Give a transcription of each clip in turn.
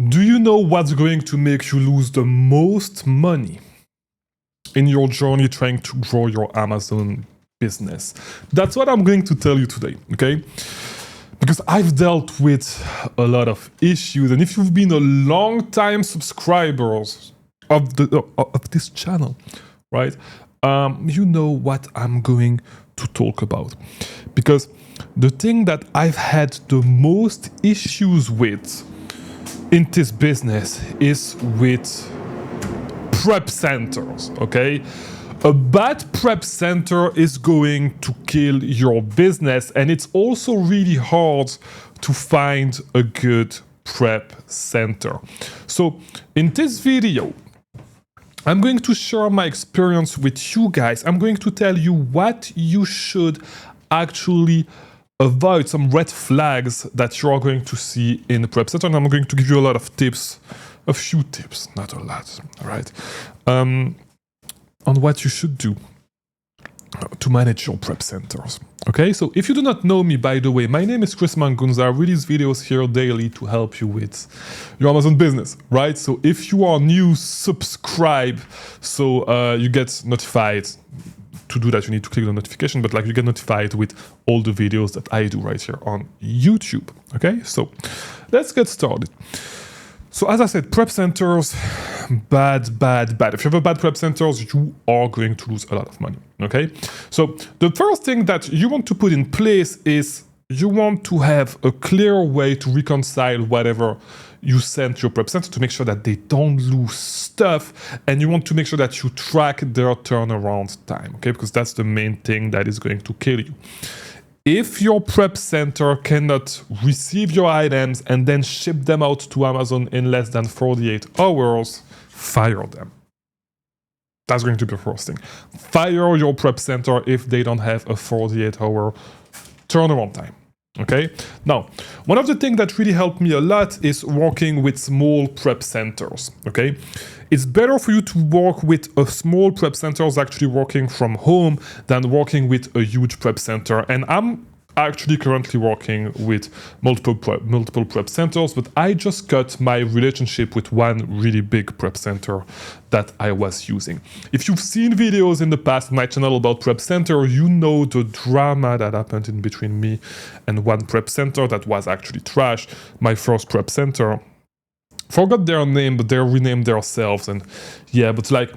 Do you know what's going to make you lose the most money in your journey trying to grow your Amazon business? That's what I'm going to tell you today, okay? Because I've dealt with a lot of issues, and if you've been a long-time subscriber of this channel, right, you know what I'm going to talk about. Because the thing that I've had the most issues with in this business is with prep centers, okay? A bad prep center is going to kill your business, and it's also really hard to find a good prep center. So in this video, I'm going to share my experience with you guys. I'm going to tell you what you should actually avoid, some red flags that you are going to see in the prep center, and I'm going to give you a lot of tips, a few tips, not a lot, all right? On what you should do to manage your prep centers. Okay, so if you do not know me, by the way, my name is Mangunza. I release videos here daily to help you with your Amazon business, right? So if you are new, subscribe so you get notified. To do that, you need to click the notification, but like you get notified with all the videos that I do right here on YouTube. Okay, so let's get started. So as I said, prep centers, bad. If you have a bad prep centers, you are going to lose a lot of money, okay? So the first thing that you want to put in place is you want to have a clear way to reconcile whatever you send to your prep center to make sure that they don't lose stuff, and you want to make sure that you track their turnaround time, okay? Because that's the main thing that is going to kill you. If your prep center cannot receive your items and then ship them out to Amazon in less than 48 hours, fire them. That's going to be the first thing. Fire your prep center if they don't have a 48-hour turnaround time. Okay? Now, one of the things that really helped me a lot is working with small prep centers. Okay? It's better for you to work with a small prep center actually working from home than working with a huge prep center. And I'm actually currently working with multiple prep centers, but I just cut my relationship with one really big prep center that I was using. If you've seen videos in the past on my channel about prep center, you know the drama that happened in between me and one prep center that was actually trash. My first prep center, forgot their name, but they renamed themselves, and yeah, but like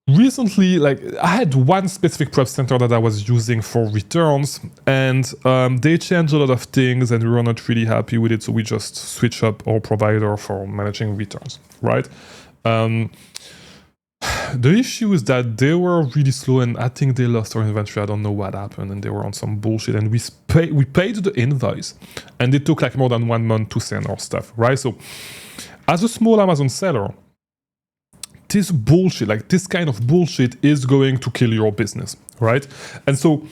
recently, like I had one specific prep center that I was using for returns, and they changed a lot of things, and we were not really happy with it, so we just switched up our provider for managing returns, right? The issue is that they were really slow, and I think they lost our inventory. I don't know what happened, and they were on some bullshit, and we paid the invoice, and it took like more than 1 month to send our stuff, right? So as a small Amazon seller, this bullshit, like this kind of bullshit is going to kill your business, right? And so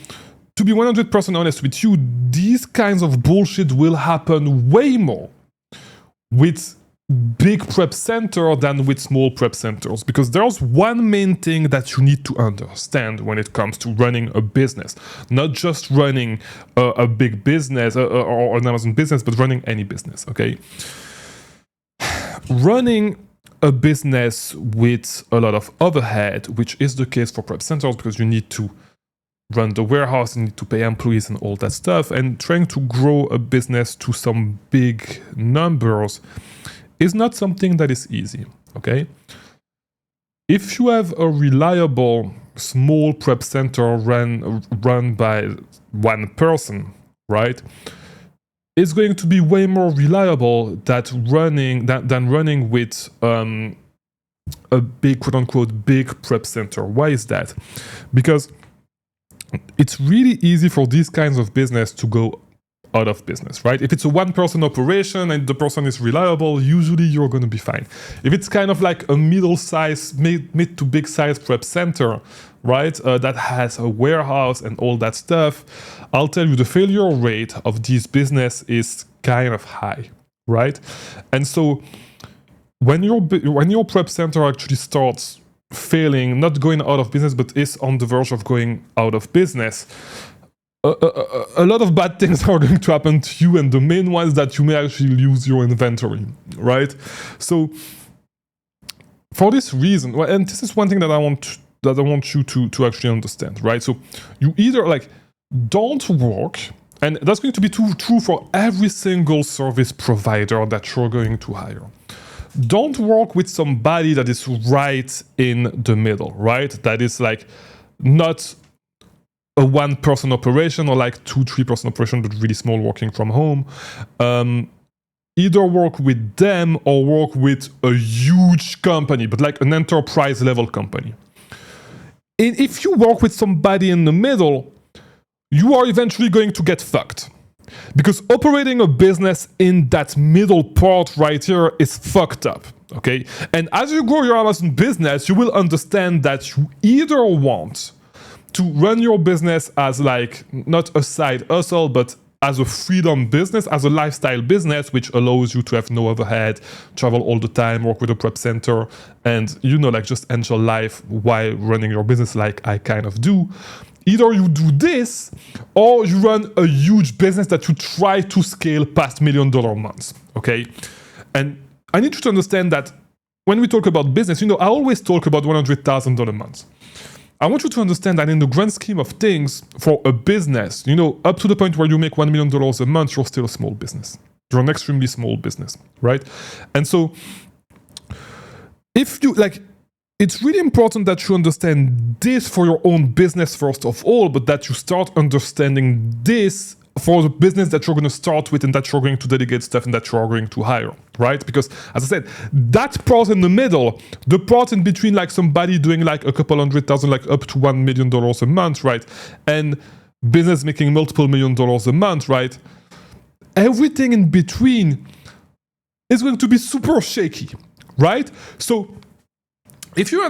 to be 100% honest with you, these kinds of bullshit will happen way more with big prep center than with small prep centers, because there's one main thing that you need to understand when it comes to running a business, not just running a big business or an Amazon business, but running any business, okay? Running a business with a lot of overhead, which is the case for prep centers because you need to run the warehouse, you need to pay employees and all that stuff, and trying to grow a business to some big numbers is not something that is easy, okay? If you have a reliable small prep center run by one person, right, it's going to be way more reliable than running with a big, quote-unquote, big prep center. Why is that? Because it's really easy for these kinds of business to go out of business, right? If it's a one-person operation and the person is reliable, usually you're going to be fine. If it's kind of like a middle-sized, mid to big-size prep center, right, that has a warehouse and all that stuff, I'll tell you the failure rate of this business is kind of high, right? And so when your prep center actually starts failing, not going out of business, but is on the verge of going out of business, a lot of bad things are going to happen to you, and the main one is that you may actually lose your inventory, right? So for this reason, well, and this is one thing that I want you to actually understand, right? So you either like don't work, and that's going to be true for every single service provider that you're going to hire. Don't work with somebody that is right in the middle, right? That is like not a one-person operation or like 2-3-person operation, but really small, working from home. Either work with them or work with a huge company, but like an enterprise level company. And if you work with somebody in the middle, you are eventually going to get fucked. Because operating a business in that middle part right here is fucked up, okay? And as you grow your Amazon business, you will understand that you either want to run your business as like not a side hustle, but as a freedom business, as a lifestyle business, which allows you to have no overhead, travel all the time, work with a prep center, and like just enjoy life while running your business like I kind of do. Either you do this, or you run a huge business that you try to scale past $1 million months, okay? And I need you to understand that when we talk about business, I always talk about $100,000 months. I want you to understand that in the grand scheme of things, for a business, up to the point where you make $1 million a month, you're still a small business. You're an extremely small business, right? And so, if you like, it's really important that you understand this for your own business first of all, but that you start understanding this for the business that you're going to start with and that you're going to delegate stuff and that you are going to hire, right? Because as I said, that part in the middle, the part in between like somebody doing like a couple $100,000, like up to $1 million a month, right? And business making multiple $1 million a month, right? Everything in between is going to be super shaky, right? So if you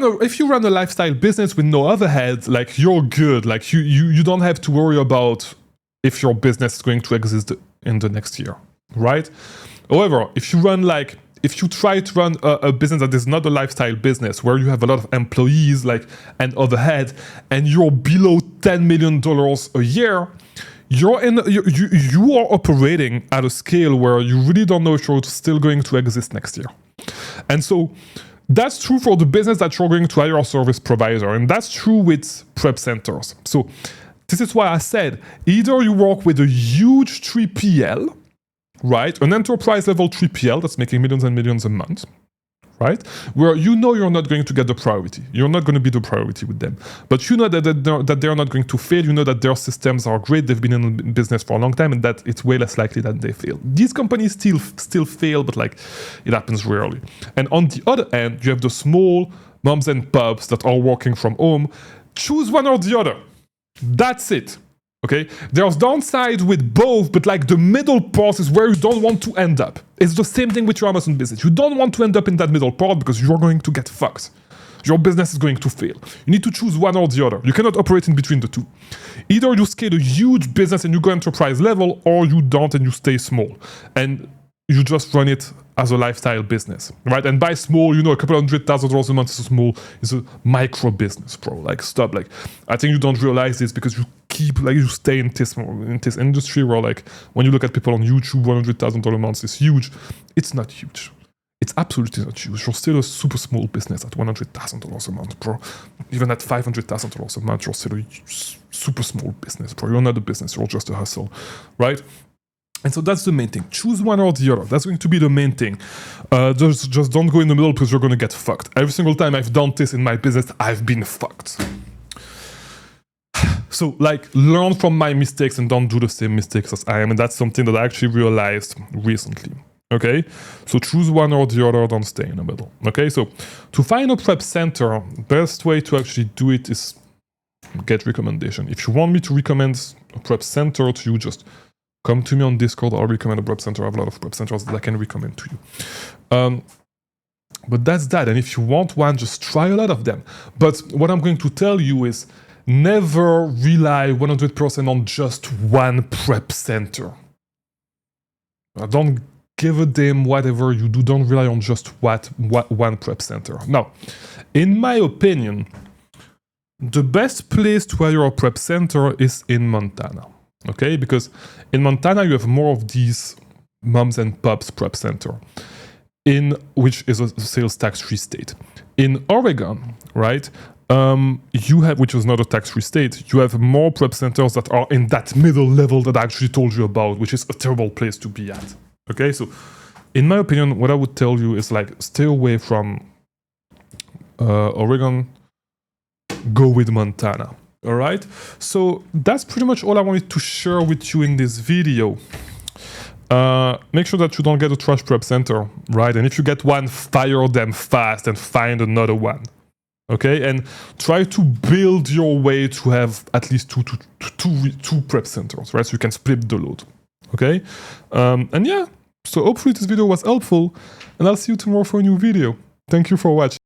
run a lifestyle business with no overhead, like you're good, like you don't have to worry about if your business is going to exist in the next year, right? However, if you try to run a business that is not a lifestyle business, where you have a lot of employees, like, and overhead, and you're below $10 million a year, you are operating at a scale where you really don't know if you're still going to exist next year. And so that's true for the business that you're going to hire a service provider, and that's true with prep centers. So this is why I said, either you work with a huge 3PL, right? An enterprise level 3PL that's making millions and millions a month, right? Where you're not going to get the priority. You're not going to be the priority with them. But that they're not going to fail. You know that their systems are great. They've been in business for a long time, and that it's way less likely that they fail. These companies still fail, but like it happens rarely. And on the other end, you have the small moms and pops that are working from home. Choose one or the other. That's it, okay? There's downside with both, but like the middle part is where you don't want to end up. It's the same thing with your Amazon business. You don't want to end up in that middle part because you're going to get fucked. Your business is going to fail. You need to choose one or the other. You cannot operate in between the two. Either you scale a huge business and you go enterprise level, or you don't and you stay small. And you just run it as a lifestyle business, right? And by small, a couple $100,000 a month is a micro business, bro. Like, stop. Like, I think you don't realize this because you stay in this industry where, like, when you look at people on YouTube, $100,000 a month is huge. It's not huge. It's absolutely not huge. You're still a super small business at $100,000 a month, bro. Even at $500,000 a month, you're still a super small business, bro. You're not a business. You're just a hustle, right? And so that's the main thing. Choose one or the other. That's going to be the main thing. Just don't go in the middle because you're going to get fucked. Every single time I've done this in my business, I've been fucked. So, like, learn from my mistakes and don't do the same mistakes as I am. And that's something that I actually realized recently. Okay? So choose one or the other, don't stay in the middle. Okay? So to find a prep center, best way to actually do it is get recommendation. If you want me to recommend a prep center to you, just come to me on Discord. I'll recommend a prep center. I have a lot of prep centers that I can recommend to you. But that's that. And if you want one, just try a lot of them. But what I'm going to tell you is never rely 100% on just one prep center. Don't give a damn whatever you do. Don't rely on just one prep center. Now, in my opinion, the best place to hire a prep center is in Montana. okay? Because in Montana, you have more of these moms and pops prep center, which is a sales tax-free state. In Oregon, right, you have, which is not a tax-free state, you have more prep centers that are in that middle level that I actually told you about, which is a terrible place to be at. Okay, so in my opinion, what I would tell you is like stay away from Oregon, go with Montana. All right, so that's pretty much all I wanted to share with you in this video. Make sure that you don't get a trash prep center, right? And if you get one, fire them fast and find another one. Okay, and try to build your way to have at least two prep centers, right? So you can split the load. Okay, and yeah, so hopefully this video was helpful, and I'll see you tomorrow for a new video. Thank you for watching.